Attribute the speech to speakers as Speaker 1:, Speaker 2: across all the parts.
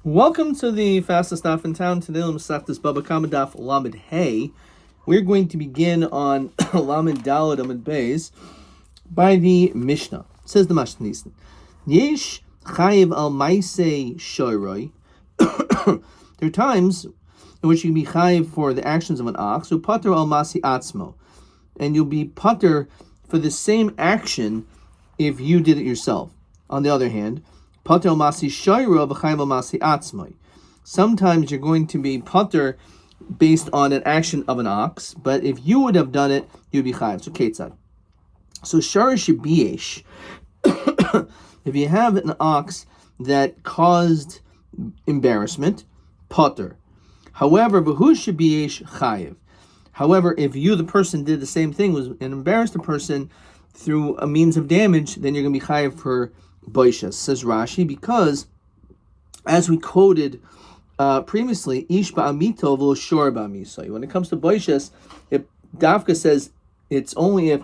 Speaker 1: Welcome to the fastest daf in town. Today, Masechtas Bava Kama Daf Lamed Hey. We're going to begin on Lamed Daled Amud Beis by the Mishnah. It says the Mishnah: Yesh Chayiv al Maisei Shoyroi. There are times in which you can be chayiv for the actions of an ox, or pater al Masi Atzmo, and you'll be pater for the same action if you did it yourself. On the other hand, pater al Masi Shoyro v'chayiv al Masi Atzmoi. Sometimes you're going to be pater based on an action of an ox, but if you would have done it, you'd be chayiv. So ketzad. So sharish biesh. If you have an ox that caused embarrassment, pater. However, v'hu biesh chayiv. However, if you, the person, did the same thing, was and embarrassed the person through a means of damage, then you're going to be chayiv for boishas. Says Rashi, because as we quoted previously, ish ba'amito v'lo shor ba'amisoi. When it comes to boishas, if Dafka says it's only if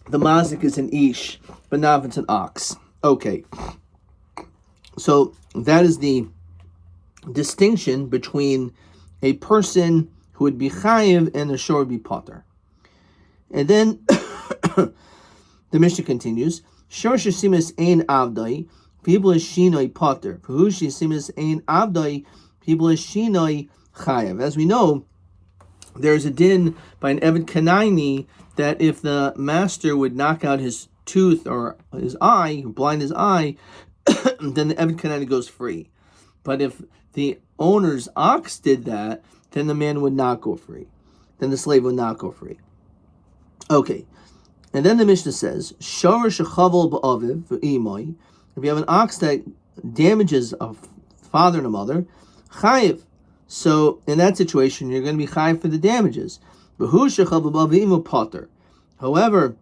Speaker 1: the mazik is an ish, but not if it's an ox. Okay. So that is the distinction between a person who would be chayiv and the shor would be pater. And then the Mishnah continues, shor shesimis ein avdai, people is shinoi pater. For who shesimis ein avdai, people is shinoi chayiv. As we know, there is a din by an Eved Kanaini that if the master would knock out his tooth or his eye, blind his eye, then the Eved Kanaini goes free. But if the owner's ox did that, then the man would not go free. Then the slave would not go free. Okay. And then the Mishnah says, Shor shechavel ba'aviv v'imoi. If you have an ox that damages a father and a mother, chayiv. So in that situation, you're going to be chayiv for the damages. V'hu shechavel ba'aviv v'imoi pater. However,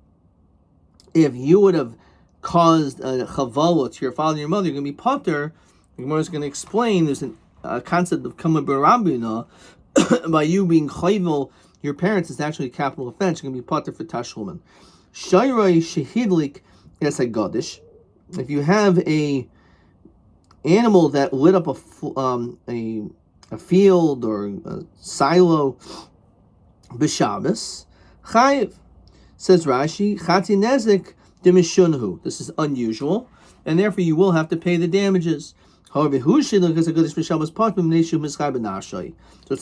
Speaker 1: if you would have caused a chavala to your father and your mother, you're going to be pater. The Gemara is going to explain there's a concept of kama b'rabina. By you being chayvel your parents is actually a capital offense. You're going to be pater for tashlumin. Shayroi shehidlik es hagadish. If you have a animal that lit up a field or a silo b'Shabbos, chayiv. Says Rashi, chati nezik demishunhu. This is unusual, and therefore you will have to pay the damages. However, so it's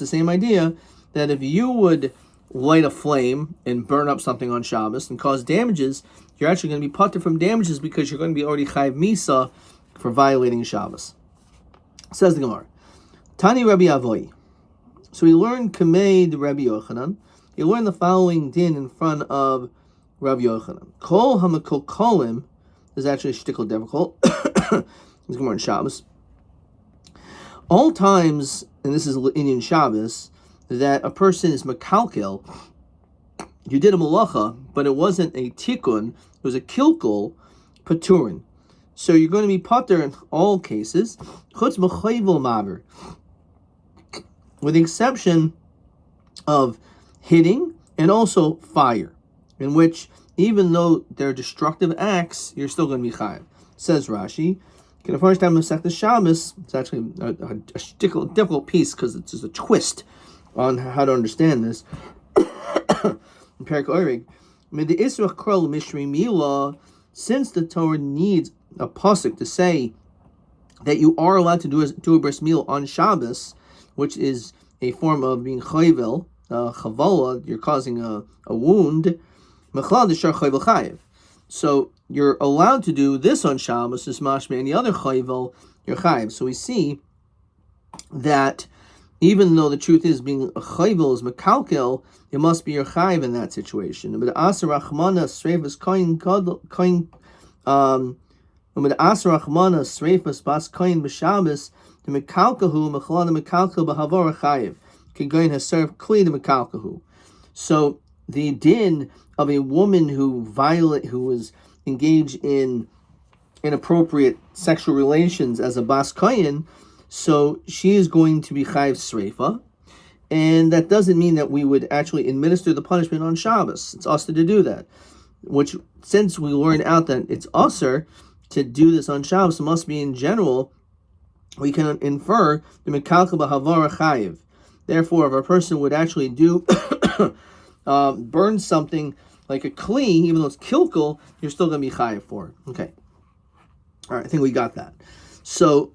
Speaker 1: the same idea that if you would light a flame and burn up something on Shabbos and cause damages, you're actually going to be pater from damages because you're going to be already chayiv misa for violating Shabbos. Says the Gemara, Tani Rabbi Avoy. So we learned Kamei the Rabbi Yochanan. You learn the following din in front of Rabbi Yochanan. Kol hamakol kolim is actually shtickle difficult. It's Gemara in Shabbos. All times, and this is Indian Shabbos, that a person is makalkel, you did a malacha, but it wasn't a tikkun, it was a kilkul, paturin. So you're going to be pater in all cases, chutz b'chayvul maver, with the exception of hitting and also fire, in which even though they're destructive acts, you're still going to be chayav. Says Rashi, the first time of Masechtas Shabbos, it's actually a difficult piece because it's just a twist on how to understand this. In Perek Orig, the Israel Krol Mishri Mila, since the Torah needs a pasuk to say that you are allowed to do a bris milah on Shabbos, which is a form of being chayvel, chavala, you're causing a wound, mechlal d'shar chayvel chayiv. So you're allowed to do this on Shabbos, as mashma, any other chayvel, you're chayiv. So we see that even though the truth is being a chayvel is mekalkel, it must be your chayiv in that situation. But asar rachmana sreifas koin but asar rachmana sreifas bas koin b'Shabbos the mekalkahu mechala the mekalkel b'havor chayiv kigoyin haserv kli the mekalkahu. So the din of a woman who was engaged in inappropriate sexual relations as a bas koyin, so she is going to be chayiv sreifa, and that doesn't mean that we would actually administer the punishment on Shabbos. It's usher to do that, which since we learn out that it's usher, to do this on Shabbos, it must be in general. We can infer the mekalkel b'havara chayiv. Therefore, if a person would actually do burn something like a kli, even though it's kilkel, you're still going to be chayiv for it. Okay. All right, I think we got that. So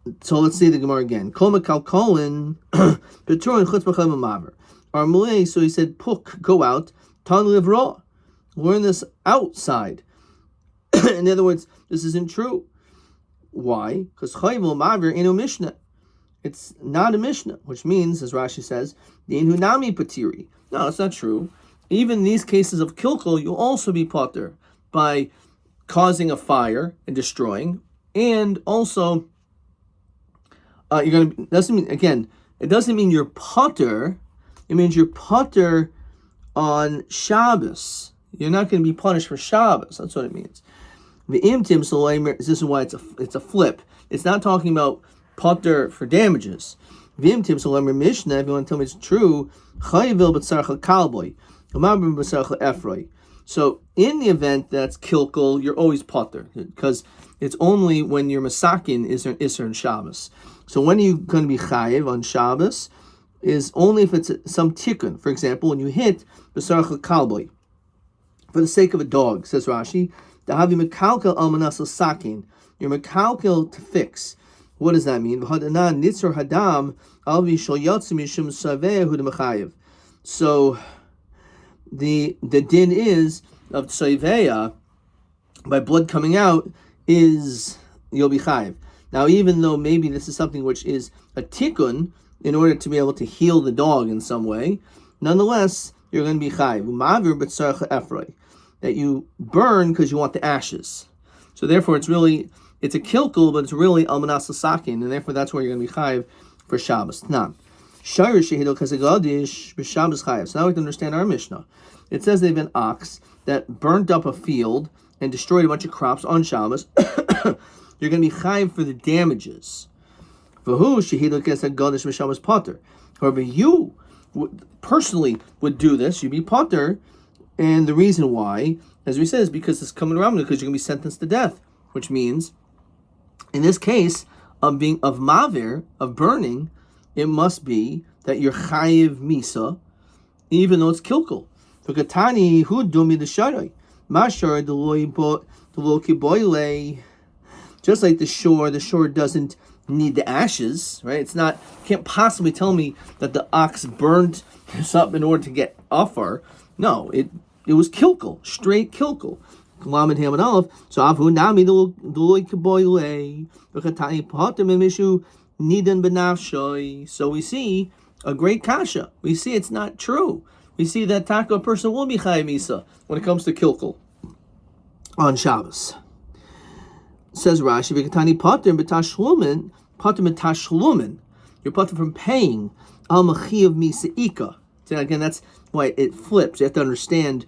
Speaker 1: let's see the Gemara again. Kol mekalkolin b'turin chutz b'chayim maver. Armulei, so he said, puk, go out, tan livra. Learn this outside. In other words, this isn't true. Why? Because chayvul maver inu mishnah. It's not a mishnah, which means, as Rashi says, the inhunami patiri. No, it's not true. Even in these cases of kilkel, you'll also be potter by causing a fire and destroying, and also you're going to. Doesn't mean, again, it doesn't mean you're potter. It means you're potter on Shabbos. You're not going to be punished for Shabbos. That's what it means. The imtim soleimer. This is why it's a flip. It's not talking about potter for damages. The imtim soleimer mishnah. If you want to tell me it's true, chayvil b'tzarcha kalboy, umabrim b'tzarcha efroi. So in the event that's kilkel, you're always potter because it's only when you're masakin is there Isser and Shabbos. So when are you going to be chayiv on Shabbos? Is only if it's some tikkun. For example, when you hit b'sarcha kalboy, for the sake of a dog, says Rashi, dahavi mekalkel almanas sakin. You're mekalkel to fix. What does that mean? V'hadanan nitzor hadam alvi shol yatzim yishum saveh hu demechayiv. So the din is of tsoiveya, by blood coming out, is you'll be chayiv. Now, even though maybe this is something which is a tikkun, in order to be able to heal the dog in some way, nonetheless, you're going to be chayiv. Umavir b'tzarcha efroi, that you burn because you want the ashes. So therefore, it's a kilkel, but it's really almanas sakin, and therefore that's where you're going to be chayiv for Shabbos. Now, shayr shehidol kazegadish b'Shabbos chayiv. So now we can understand our Mishnah. It says they have an ox that burnt up a field and destroyed a bunch of crops on Shabbos. You're going to be chayiv for the damages. However, you personally would do this, you'd be potter, and the reason why, as we said, is because it's coming around because you're going to be sentenced to death, which means, in this case of mavir, of burning, it must be that you're chayiv misa, even though it's kilkel. Just like the shore doesn't need the ashes, right? It's not, can't possibly tell me that the ox burned this up in order to get offer. No, it was kilkel, straight kilkel. Lamed Ham and Aleph. So Avu Nami Duloi Kaboyle V'Chatani Potem Emishu Nidan Benafshoy. So we see a great kasha. We see it's not true. We see that taka person will be Chayim Misa when it comes to kilkel on Shabbos. Says Rashi, V'Chatani Potem B'Tashlumen Potem B'Tashlumen. You're potem from paying Al Machiv Misa Ika. So again, that's why it flips. You have to understand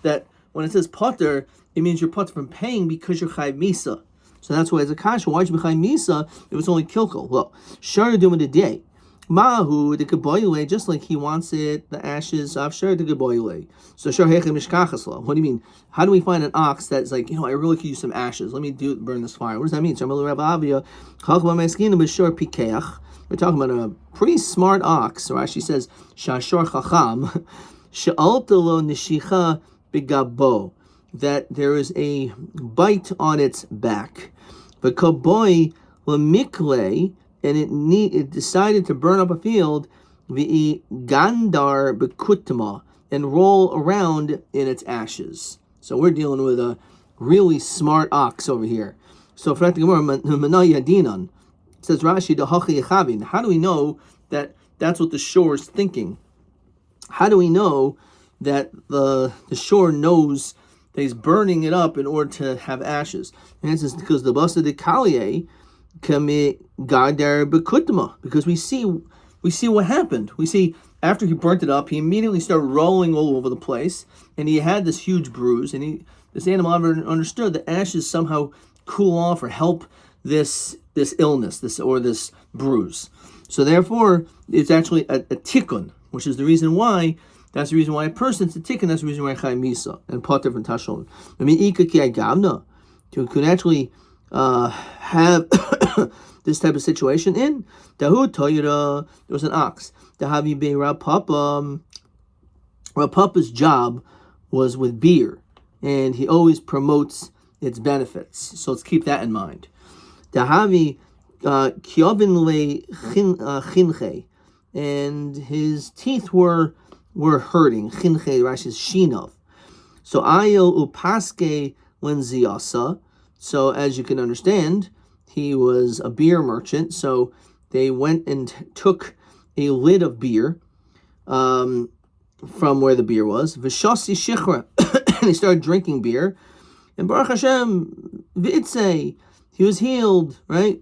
Speaker 1: that when it says potter, it means you're potter from paying because you're chayv misa. So that's why it's a kasha. Why should you be chayv misa? It was only kilkel. Well, shar doing the day. Mahu the kaboyle, just like he wants it, the ashes of shar the kaboyle. So shar hechem mishkachasla. What do you mean? How do we find an ox that's like, I really could use some ashes. Let me burn this fire. What does that mean? So Rabbi we're talking about a pretty smart ox. Rashi says shashor chacham she'altalo nishicha bigabo, that there is a bite on its back. The kaboy lemikle, and it decided to burn up a field. The gandar bekutma, and roll around in its ashes. So we're dealing with a really smart ox over here. So for that Gemara, says Rashi, how do we know that that's what the shore is thinking? How do we know that the shore knows that he's burning it up in order to have ashes? And it's because the basa de kalye kame gadar bekutma, because we see what happened. We see after he burnt it up, he immediately started rolling all over the place, and he had this huge bruise. And this animal understood that ashes somehow cool off or help this illness, this bruise. So therefore, it's actually a tikkun, which is the reason why. That's the reason why a person's a tikkun. That's the reason why chayim misa and potter from tashon. I mean, ika ki gamna. could actually have this type of situation in. Dahu Toyota, there was an ox. Dahavi be Rav Papa. Rav Papa's job was with beer, and he always promotes its benefits. So let's keep that in mind. Dahavi Kiovin le chinche, and his teeth were hurting. Chinche, Rashi's shinov. So ayo upaske lenziasa. So as you can understand, he was a beer merchant. So they went and took a lid of beer from where the beer was. V'shasi shichra, and he started drinking beer. And Baruch Hashem, v'itze, he was healed. Right?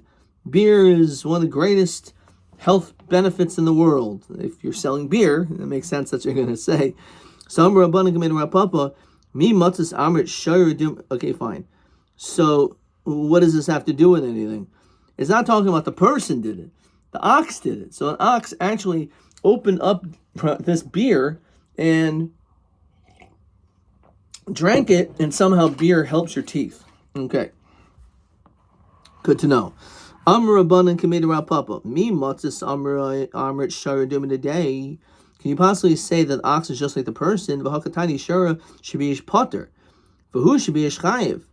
Speaker 1: Beer is one of the greatest health benefits in the world. If you're selling beer, it makes sense that you're going to say. Some Rabbanim come in Rav Papa. Me matzis amrit shayredim. Okay, fine. So what does this have to do with anything? It's not talking about the person did it. The ox did it. So an ox actually opened up this beer and drank it, and somehow beer helps your teeth. Okay. Good to know. Amr Rabbanan committed Rav Papa. Me matzis amrit shayredim today. Can you possibly say that ox is just like the person? V'hakatani shara shabiyish potter. V'hu shabiyish chayiv.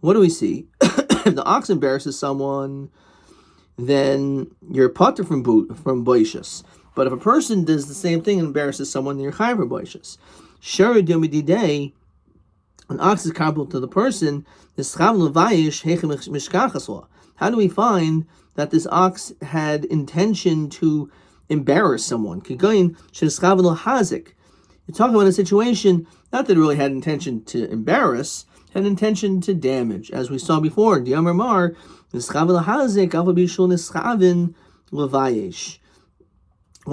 Speaker 1: What do we see? If the ox embarrasses someone, then you're potter from boishas. But if a person does the same thing and embarrasses someone, then you're chayiv from boishas. Shara dumididei, an ox is comparable to the person. How do we find that this ox had intention to embarrass someone? You're talking about a situation, not that it really had intention to embarrass, had intention to damage, as we saw before. When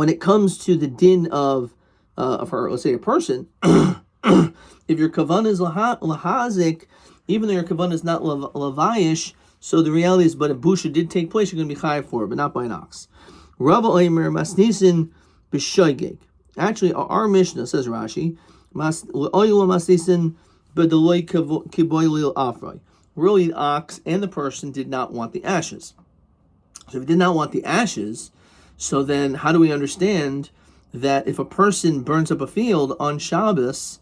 Speaker 1: it comes to the din of let's say a person, if your kavanah is lahazik, even though your kavanah is not lavayish, so the reality is, but if busha did take place, you're going to be chayav for it, but not by an ox. Rava Oimer Masnisin B'Shoigeg. Actually, our Mishnah says Rashi, Masnisin B'Deloi Kiboilil Afroi. Really, the ox and the person did not want the ashes. So if he did not want the ashes, so then how do we understand that if a person burns up a field on Shabbos,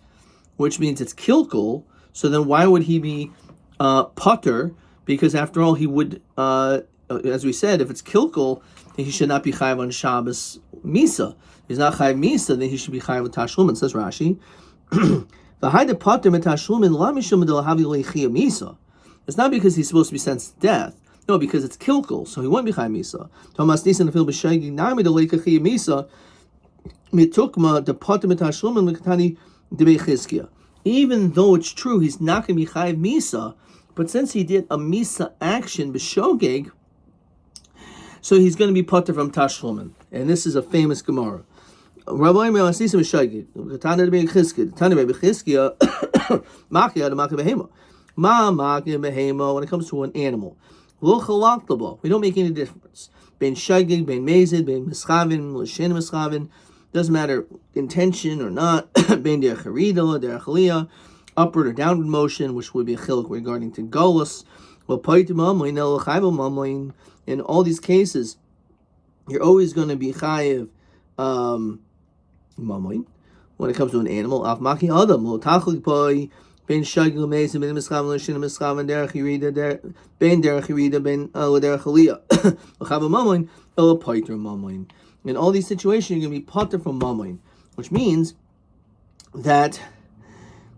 Speaker 1: which means it's kilkul, so then why would he be potter? Because after all, he would, as we said, if it's kilkul, then he should not be chayav on Shabbos misa. If he's not chayav misa, then he should be chayav with tashlumin. Says Rashi. It's not because he's supposed to be sentenced to death. No, because it's kilkul, so he won't be chayav misa. Thomas Nisan fil b'shaygi nami the leikachiyah misa mitukma the potter mitashlumin l'katani debei. Even though it's true, he's not going to be chayav misa. But since he did a misa action b'shogeg, so he's going to be potter from tashlumin. And this is a famous Gemara. Rabbi Me'asisa b'shogeg. Tana b'chizkid. Tana b'chizkid. Machia to machia behema. Ma machia behema. When it comes to an animal, lo chalak. We don't make any difference. Ben shogeg, ben mezid, ben mischavin, l'shen mischavin. Doesn't matter intention or not. Ben derech harida, derech aliyah. Upward or downward motion, which would be a chiluk regarding to golus. In all these cases, you're always going to be chayiv mamoin when it comes to an animal. Af maki adam lo tachlik poi ben shagil mesim ben mischav l'shin mischav and derech yirida ben derech yirida ben derech aliyah l'chav mamoin el poiter mamoin. In all these situations, you're going to be potter from mamoin, which means that.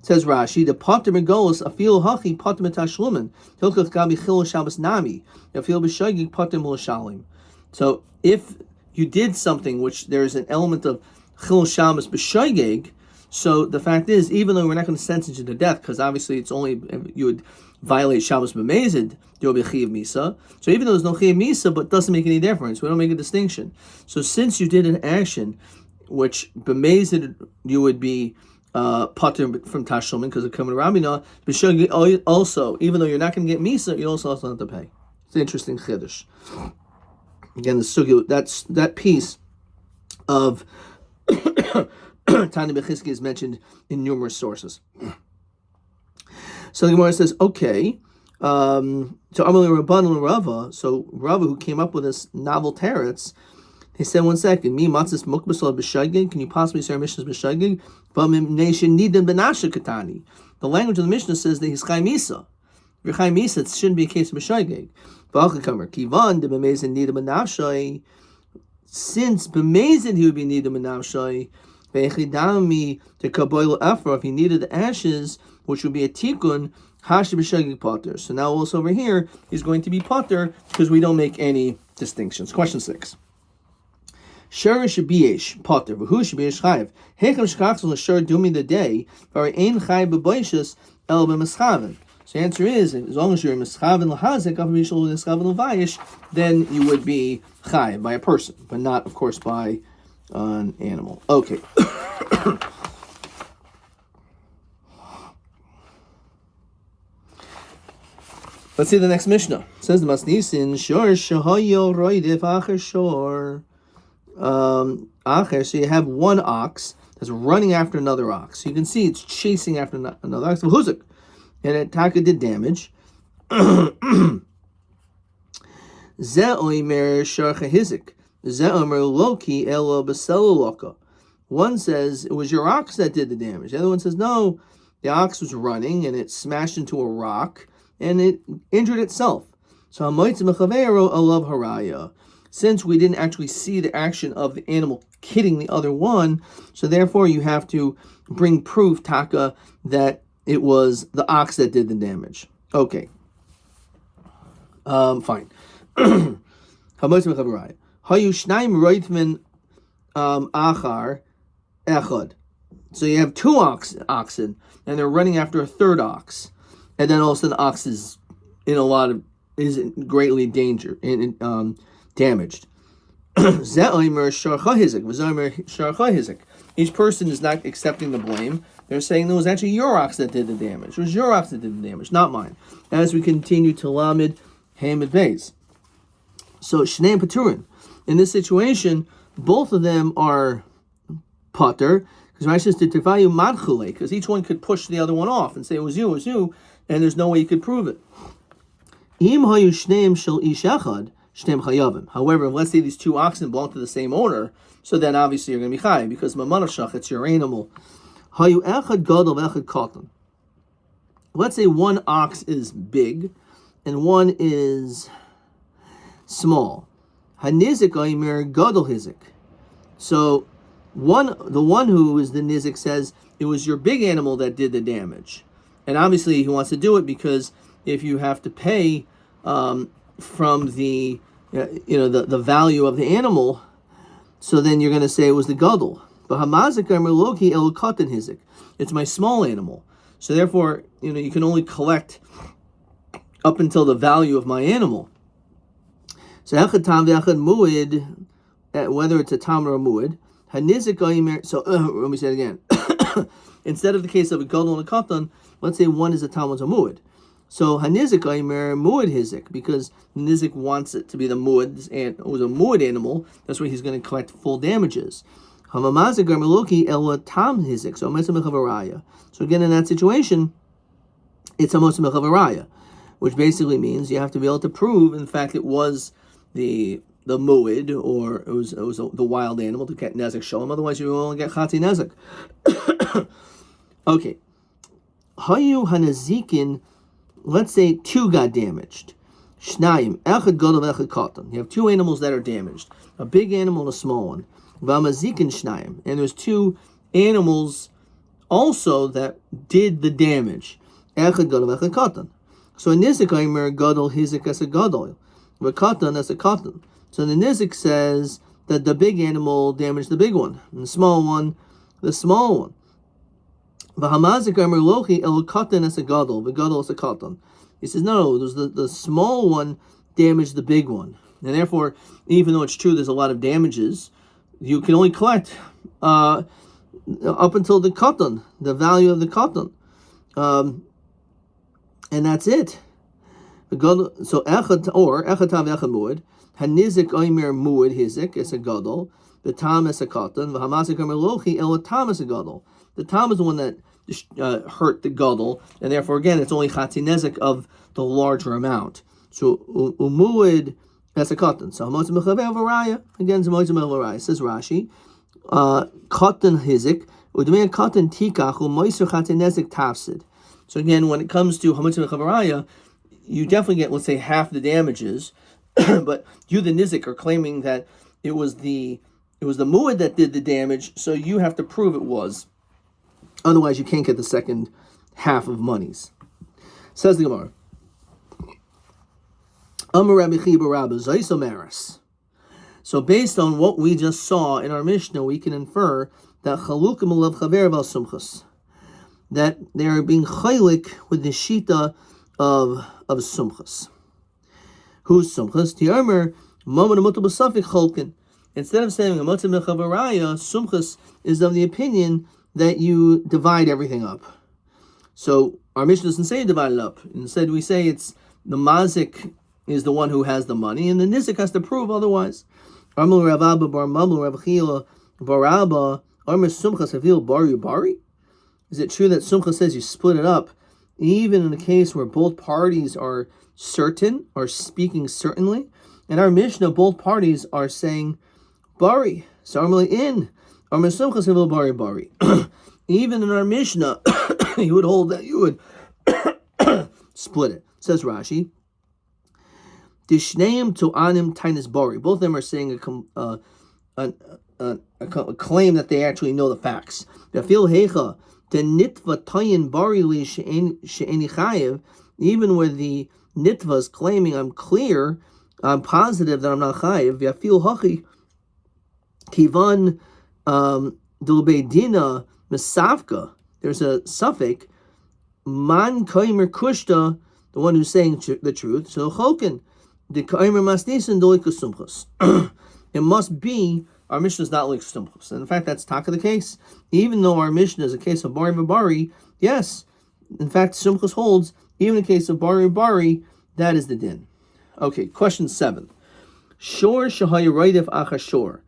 Speaker 1: Says Rashi, the potter megolus afil hachi potter metashlumin hilchach gabi chil shabbos nami afil b'shagig potter mulashalim. So if you did something which there is an element of chil shabbos b'shagig, so the fact is, even though we're not going to sentence you to death, because obviously it's only you would violate shabbos b'mezid, there will be chiyav misa. So even though there's no chiyav misa, but it doesn't make any difference. We don't make a distinction. So since you did an action which b'mezid you would be potter from tashlumin because of Kamar Rabina, but also, even though you're not going to get misa, you also have to pay. It's an interesting chiddush. Again, the sugi, that piece of Tani Bechizki is mentioned in numerous sources. So the Gemara says, okay, So Amalei Rabban and Rava, so Rava, who came up with this novel teretz, he said, one second, me matzis mukbasal b'shagig, can you possibly say our Mishnah's b'shagig? But nation nidin benasha katani. The language of the Mishnah says that he's chai misa. If you're chai misa, it shouldn't be a case of b'shagig. V'achakamer kivan de b'mezin nidin benashai. Since b'mezin he would be nidin benashai, ve'echidami to kaboil efra, if he needed the ashes, which would be a tikkun, hash b'shagig potter. So now also over here, he's going to be potter because we don't make any distinctions. Question 6. Shurish b'yesh potter v'hu sheb'yesh chayiv hechem shkachzol l'shur dumi the day v'ari ein chayiv b'boishus el b'mischaven. So the answer is, as long as you're mischaven l'hazik af b'yishol l'mischaven l'vayish, then you would be chayiv by a person, but not, of course, by an animal. Okay. Let's see the next Mishnah. It says the Masnisin shor shahayo roidif acher shor. So you have one ox that's running after another ox. So you can see it's chasing after another ox. And it taka did damage. One says it was your ox that did the damage. The other one says no, the ox was running and it smashed into a rock and it injured itself. So since we didn't actually see the action of the animal hitting the other one, so therefore you have to bring proof, taka, that it was the ox that did the damage. Okay. Fine. So you have two oxen, and they're running after a third ox, and then all of a sudden the ox is greatly damaged. Each person is not accepting the blame. They're saying it was actually your ox that did the damage. It was your ox that did the damage, not mine. As we continue to Lamed Hamid Beis. So Shnei Paturin. In this situation, both of them are potter, because Rashi says to Tivayu Madchule, because each one could push the other one off and say it was you, and there's no way you could prove it. Im hayu shneim shel ish echad. However, let's say these two oxen belong to the same owner, so then obviously you're going to be chayiv because mamanashach, it's your animal. Let's say one ox is big and one is small. Hanizik aimer gadol hizik. So the one who is the nizik says it was your big animal that did the damage, and obviously he wants to do it because if you have to pay from the the value of the animal, so then you're going to say it was the gadol. But hamazik aimer loki el katan hizik. It's my small animal, so therefore you can only collect up until the value of my animal. So echad tam ve'echad muid, whether it's a tam or a muid, hanizik aimer. So let me say it again. Instead of the case of a gadol and a katan, let's say one is a tam, one's a muid. So hanizik aimer muid hizik, because nizik wants it to be the muid, and it was a muid animal. That's where he's going to collect full damages. Hamamazik aimer loki el tam hizik. So mechavaraya. So again, in that situation, it's a mechavaraya, which basically means you have to be able to prove, in fact, it was the muid, or it was the wild animal to get nezek shalom. Otherwise, you will only get chati nezek. Okay. Hayu hanazikin. Let's say two got damaged. Shnayim, echad gadol echad katan. You have two animals that are damaged, a big animal and a small one. V'amazikin shnayim, and there's two animals also that did the damage. Echad gadol echad katan. So a nizik aimer gadol hizik as a gadol, v'katan as a katan. So the nizik says that the big animal damaged the big one, and the small one, the small one. He says, no, the small one damaged the big one. And therefore, even though it's true there's a lot of damages, you can only collect up until the katan, the value of the katan. And that's it. So echad or echad tav echad muad, hanizik oimer muad hizik es a gadol, the tam es a katan, v'hamazik oimer lochi el tam es a gadol. The tam is the one that hurt the gadol, and therefore again it's only chati nezek of the larger amount. So umuid, that's a katan. So hamotzi mechaver v'raya, again hamotzi mechaver v'raya. Says Rashi, katan hizik udmei katan tikach u'moiser chatin nezik tafsid. So again, when it comes to hamotzi mechaver v'raya, you definitely get, let's say, half the damages, but you, the nizik, are claiming that it was the muad that did the damage, so you have to prove it was. Otherwise, you can't get the second half of monies. Says the Gemara. So based on what we just saw in our Mishnah, we can infer that chalukim alav chaver val sumchus, that they are being chaylik with the shita of sumchus. Who's sumchus? Tiarmer moment of b'safik cholkin. Instead of saying a motzim mechavaraya, sumchus is of the opinion that you divide everything up. So our Mishnah doesn't say divide it up. Instead, we say it's the mazik is the one who has the money, and the nizik has to prove otherwise. Is it true that sumcha says you split it up, even in the case where both parties are certain, or speaking certainly? In our Mishnah, both parties are saying bari. So in bari. Even in our Mishnah, you would hold that you would split it. Says Rashi, Dishneim to anim tainis bari. Both of them are saying a claim that they actually know the facts. Even where the nitva is claiming, I'm clear, I'm positive that I'm not chayiv. Yafil hachi kivan dulbeidina mesavka. There's a suffix man kaimer kushta, the one who's saying the truth. So chokin the kaimer masnisin dolikus sumchus. It must be our Mishnah is not like sumchus, and in fact that's taka the case. Even though our Mishnah is a case of bari v'bari, yes, in fact sumchus holds. Even in the case of bari v'bari, that is the din. Okay, question 7. Shor shahaya raidev achashor.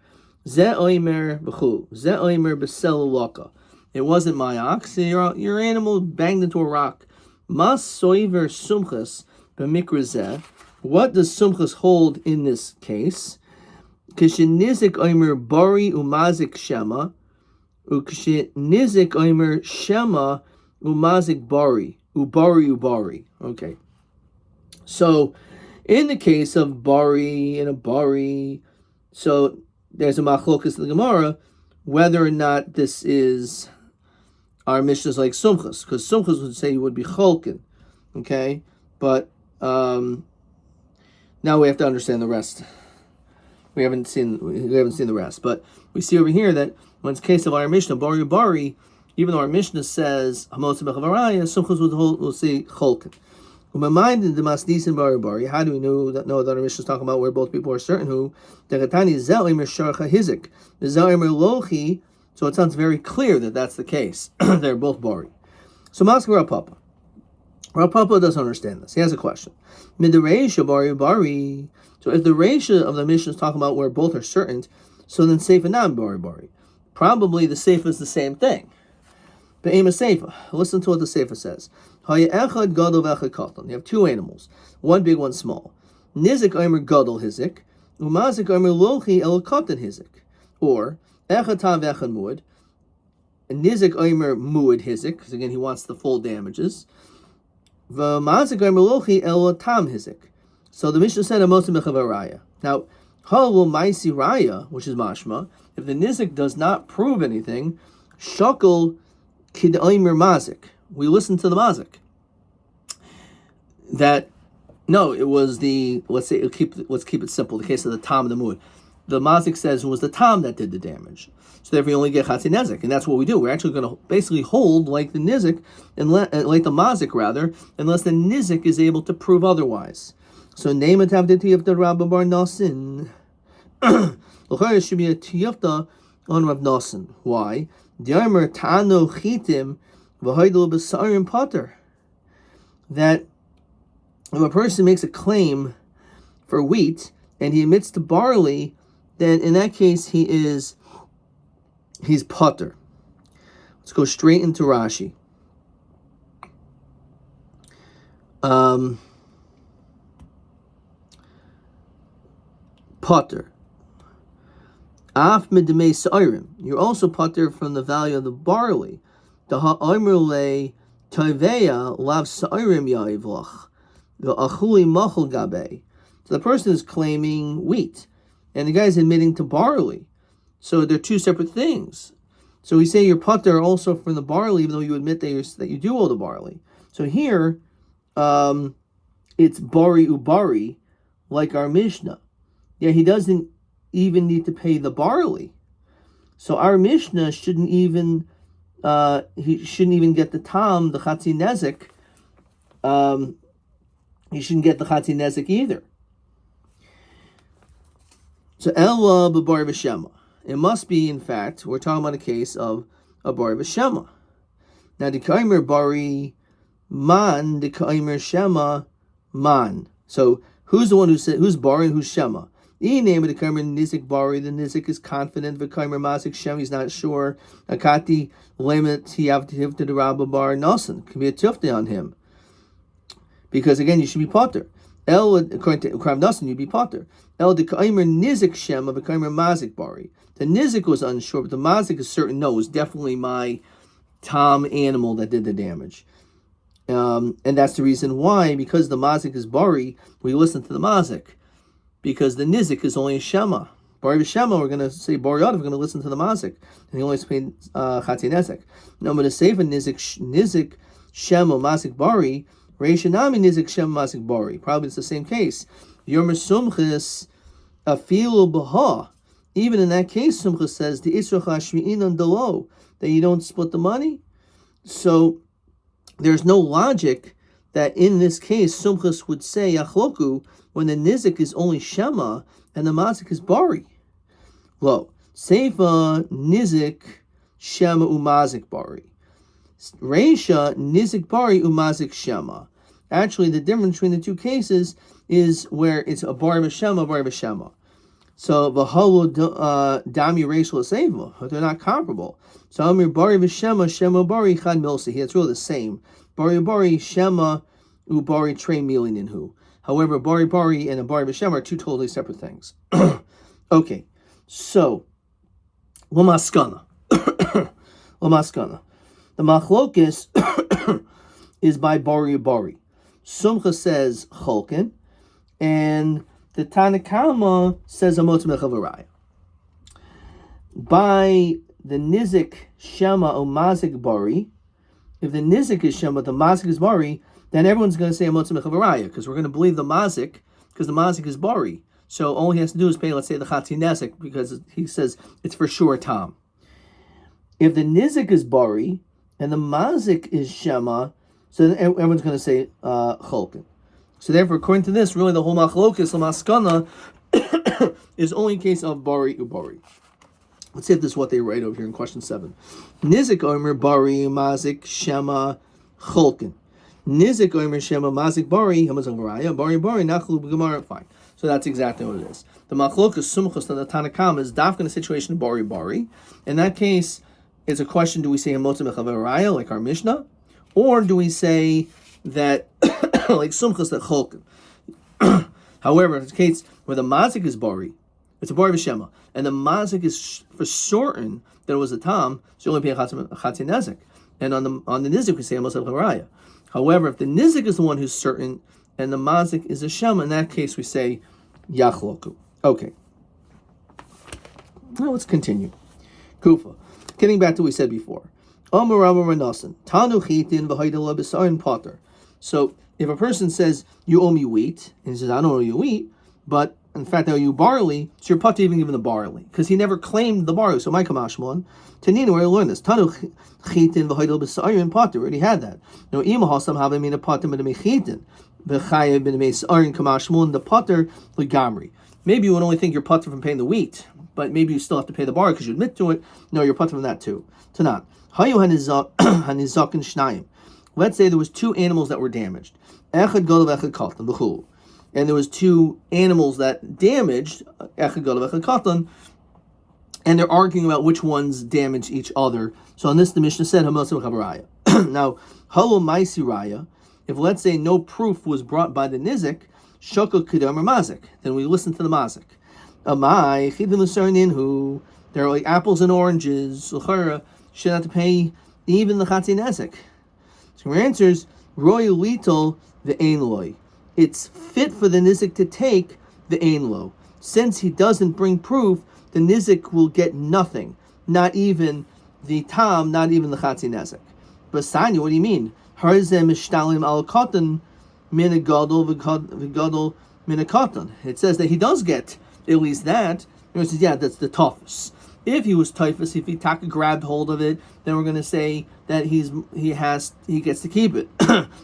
Speaker 1: Ze oimer b'chu. Ze oimer b'sel laka. It wasn't my ox. Your animal banged into a rock. Mas soiver sumchas b'mikra zeh. What does sumchas hold in this case? Kishinizik oimer bari umazik shema. Ukishinizik oimer shema umazik bari. Ubari. Okay. So, in the case of bari and a bari, so there's a machlokas in the Gemara whether or not this is our Mishnah's like sumchas, because sumchas would say it would be cholkin, okay? But now we have to understand the rest. We haven't seen the rest, but we see over here that when it's a case of our Mishnah bari, even though our Mishnah says hamotzi mechavaraya, sumchas will say cholkin. How do we know that our Mishnah is talking about where both people are certain who? So it sounds very clear that that's the case. They're both bari. So Mask Rav Papa. Rav Papa doesn't understand this. He has a question. So if the Reisha of the Mishnah is talking about where both are certain, so then Seifa not bari. Probably the Seifa is the same thing. But aim a Seifa. Listen to what the Seifa says. You have two animals, one big, one small. Nizik omer gadol hizik, umazik omer lochi el katan hizik. Or echad tam v'echad muad. Nizik omer muad hizik, because again he wants the full damages. V'mazik omer lochi el tam hizik. So the Mishnah said amosim mechavaraya. Now, ha'lu ma'isi raya, which is mashma, if the nizik does not prove anything, shakal kid omer mazik. We listen to the mazik. That no, it was the let's keep it simple. The case of the tam and the muad. The mazik says it was the tam that did the damage. So therefore, you only get chatzi nezik, and that's what we do. We're actually going to basically hold like the nizik and like the mazik rather, unless the nizik is able to prove otherwise. So name it avditi of the Rabbi bar Nasin. L'chayr should be a tiyafta on Rav Nasin. Why? Diarmer tano chitim. That if a person makes a claim for wheat and he admits to barley, then in that case he's potter. Let's go straight into Rashi. potter. Af medemei sa'irim. You're also potter from the value of the barley. The ha'omerle toveya lav sa'irim ya'ivlach. The achuli machal gabe. So the person is claiming wheat, and the guy is admitting to barley. So they're two separate things. So we say you're potter also from the barley, even though you admit that you do owe the barley. So here, it's bari ubari, like our Mishnah. Yeah, he doesn't even need to pay the barley. So our Mishnah shouldn't even he shouldn't even get the tam, the chatzi nezek. He shouldn't get the chatzi nezek either. So ella b'bar v'shema. It must be, in fact, we're talking about a case of a bar v'shema. Now the kaimer bari man, the kaimer shema man. So who's the one who said who's bari and who's shema? The name of the kaimer nizik bari. The nizik is confident. The kaimer mazik shem. He's not sure. Akati lemet tiav tifta the rabba bar nasan. Can be a tifta on him, because again you should be potter. El according to Krav Nasan you'd be potter. El the kaimer nizik shem of the kaimer mazik bari. The nizik was unsure, but the mazik is certain. No, it was definitely my tom animal that did the damage. And that's the reason why, because the mazik is bari, we listen to the mazik. Because the nizik is only a shema. Bari v'shema, we're going to say bari yadav, we're going to listen to the mazik. And he only explained chatzi nezek. Now, but to say for nizik shema mazik bari, reishanami nizik shema mazik bari. Probably it's the same case. Yomer sumchis afilu b'ha. Even in that case, sumchis says the israch hashmi'inan delo, that you don't split the money. So there's no logic that in this case sumchis would say yachloku when the nizik is only shema and the mazik is bari. Lo seifa nizik shema umazik bari. Reisha nizik bari umazik shema. Actually, the difference between the two cases is where it's a bari v'shema. So v'halo dami reisha l'seiva, they're not comparable. So amir bari v'shema shema bari chad milsi. It's really the same. Bari shema ubari trey milininhu. However, bari and a bari v'shem are two totally separate things. Okay, so lamaskana. The machlokis is by bari. Sumcha says cholkin, and the Tanakama says amot mechavaraya. By the nizik shema o mazik bari, if the nizik is shema, the mazik is bari, then everyone's going to say amot mechavaraya, because we're going to believe the mazik, because the mazik is bari. So all he has to do is pay, let's say, the chatzi nezek, because he says it's for sure tam. If the nizik is bari and the mazik is shema, so then everyone's going to say cholkin. So therefore, according to this, really the whole machlokis lamaskana is only in case of bari ubari. Let's see if this is what they write over here in question 7. Nizik omer bari mazik shema cholkin. Nizik omer shema mazik bari hamazon varaya bari nachlu b'gemara. Fine. So that's exactly what it is. The machlokis sumchus and the Tanakam is dafka in a situation of bari. In that case, it's a question: do we say hamotzi mechavaraya like our Mishnah, or do we say that like sumchus that cholkin? However, in the case where the mazik is bari, it's a bari v'shema, and the mazik is for certain that it was a tam, so you only pay a chatzi nezek. And on the nizik we say a mosel chavaraya. However, if the nizik is the one who's certain and the mazik is a shema, in that case we say yachloku. Okay. Now let's continue. Kufa. Getting back to what we said before. Amar Rabba Ranasan. Tanu chitin v'haydala b'sarin potter. So if a person says, you owe me wheat, and he says, I don't owe you wheat, but in fact I owe you barley, so you're potter even given the barley, because he never claimed the barley. So my kamashmon, Tanina, where I learned this. Tanu chitin v'haydala b'sarin potter. We already had that. Now ima hasam having a potter b'nei chitin v'chayev b'nei sarin kamashmon, the potter l'gamri. Maybe you would only think you're potter from paying the wheat, but maybe you still have to pay the bar because you admit to it. No, you're potter from that too. Tanat. Hayu hanizak and shnayim. Let's say there was 2 animals that were damaged. Echad golav echad katan v'chul. And there was 2 animals that damaged echad golav echad katan, and they're arguing about which ones damaged each other. So on this, the Mishnah said hamosim chavaraya. Now, halo maisi raya. If let's say no proof was brought by the nizik, shakal kedam or mazik, then we listen to the mazik. Amai chidim l'sarnin who they're like apples and oranges. L'chara should have to pay even the chatzin nezek. So your answer is roy litol the ein loy. It's fit for the nizik to take the ein lo. Since he doesn't bring proof, the nizik will get nothing, not even the tam, not even the chatzin nezek. But Sanya, what do you mean? Harzem mishtalim al katan min a gadol v'gadol min a katan. It says that he does get at least that. And it says, yeah, that's the toughest. If he was typhus, if he grabbed hold of it, then we're going to say that he gets to keep it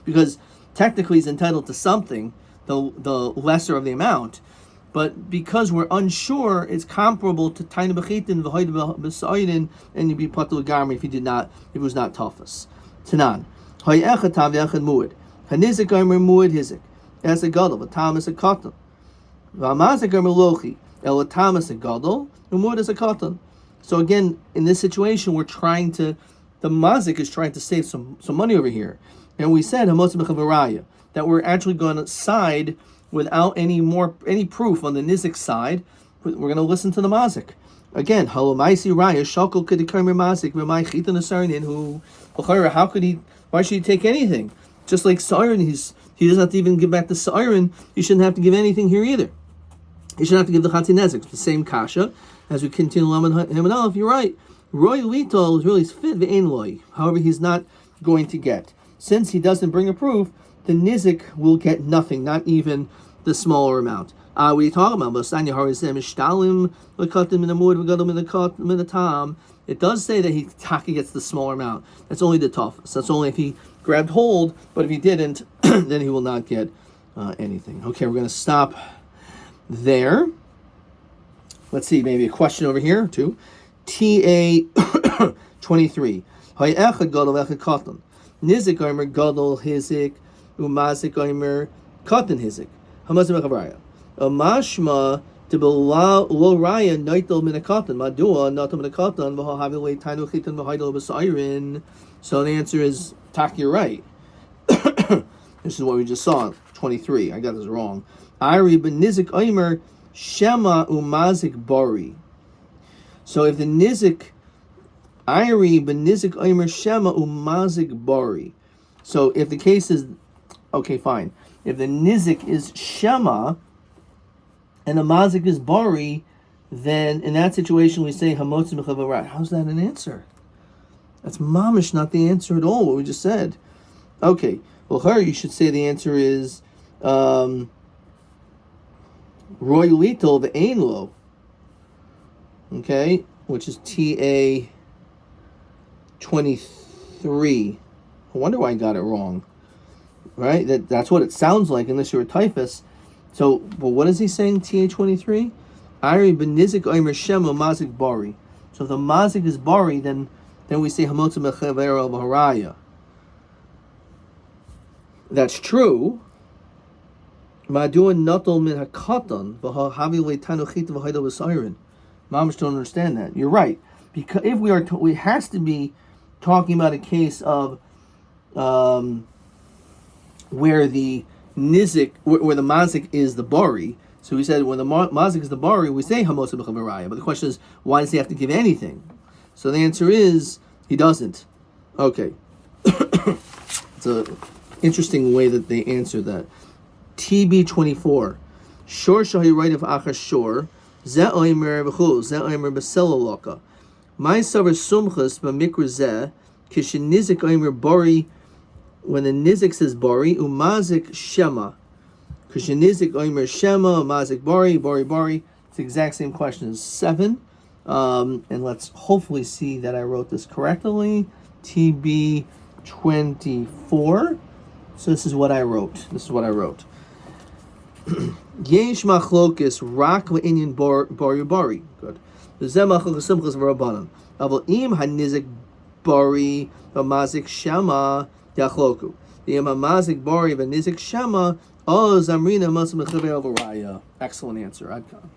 Speaker 1: because technically he's entitled to something, the lesser of the amount. But because we're unsure, it's comparable to taina b'chitin v'hoyd b'sa'idin, and you'd be patul garmi if it was not toughus. Tanan hay echad tav echad muad hanizik omer muad hizik as a gadol v'tam is a katan v'amazik omer lochi el v'tam is a gadol v'muad is a katan. So again, in this situation, the mazik is trying to save some money over here. And we said, that we're actually going to side without any proof on the nizik side. We're going to listen to the mazik. Again, how could he, why should he take anything? Just like siren, he doesn't have to even give back the siren. He shouldn't have to give anything here either. He shouldn't have to give the chatzin nezek. The same kasha. As we continue Lamed Him and Aleph, you're right. Roy Litol is really fit v'ein loy. However, he's not going to get. Since he doesn't bring a proof, the nizik will get nothing, not even the smaller amount. What are you talking about? It does say that he gets the smaller amount. That's only the toughest. That's only if he grabbed hold, but if he didn't, then he will not get anything. Okay, we're going to stop there. Let's see, maybe a question over here too. TA 23. Hay echad gadol echad katan. Nizik omer gadol hizik umazik omer katan hizik. Hamazim echavraya. Amashma tibel lo raya neitel min katan. Madua natal min katan v'havilei tainu chitan v'haidel b'sairin. So the answer is tak. You're right. This is what we just saw. 23. I got this wrong. Ari ben nizik omer Shema umazik bari. So if the nizik Iri benizik omer Shema umazik bari. So if the case is okay, fine. If the nizik is Shema and the mazik is bari, then in that situation we say hamotz mechavarat. How's that an answer? That's mamish not the answer at all. What we just said. Okay. Well, you should say the answer is Roy Little, the Ein Lo, okay, which is TA 23. I wonder why I got it wrong, right? That's what it sounds like, unless you're a typhus. So, but what is he saying, TA 23? Ari benizik omer shema mazik bari. So if the mazik is bari, then we say hamotza mechavera v'haraya. That's true. Ma'duan natal min hakatan v'havi leitanu chita v'haida v'sayrin. Mamish don't understand that. You're right, because if we it has to be talking about a case of where the nizik, where the mazik is the bari. So we said when the mazik is the bari, we say hamotza b'chavaraya. But the question is, why does he have to give anything? So the answer is he doesn't. Okay, it's a interesting way that they answer that. TB 24. Shor shahi right of achar shor. Ze oimer b'chul. Ze oimer b'seloloka. My savar sumchas b'mikra ze. Kishin nizik oimer bari. When the nizik says bari, umazik shema. Kishin nizik oimer shema. Umazik bari. Bari. It's the exact same question as 7. And let's hopefully see that I wrote this correctly. TB 24. So this is what I wrote. Yesh machlokis rak le'inyan bari. Good. Zeh machlokis simchas v'rabbanan. Aval im hanizik bari v'mazik shema yachloku. Im hamazik bari v'nizik shema o zamrina masim mechaver v'raya. Excellent answer. Adkan.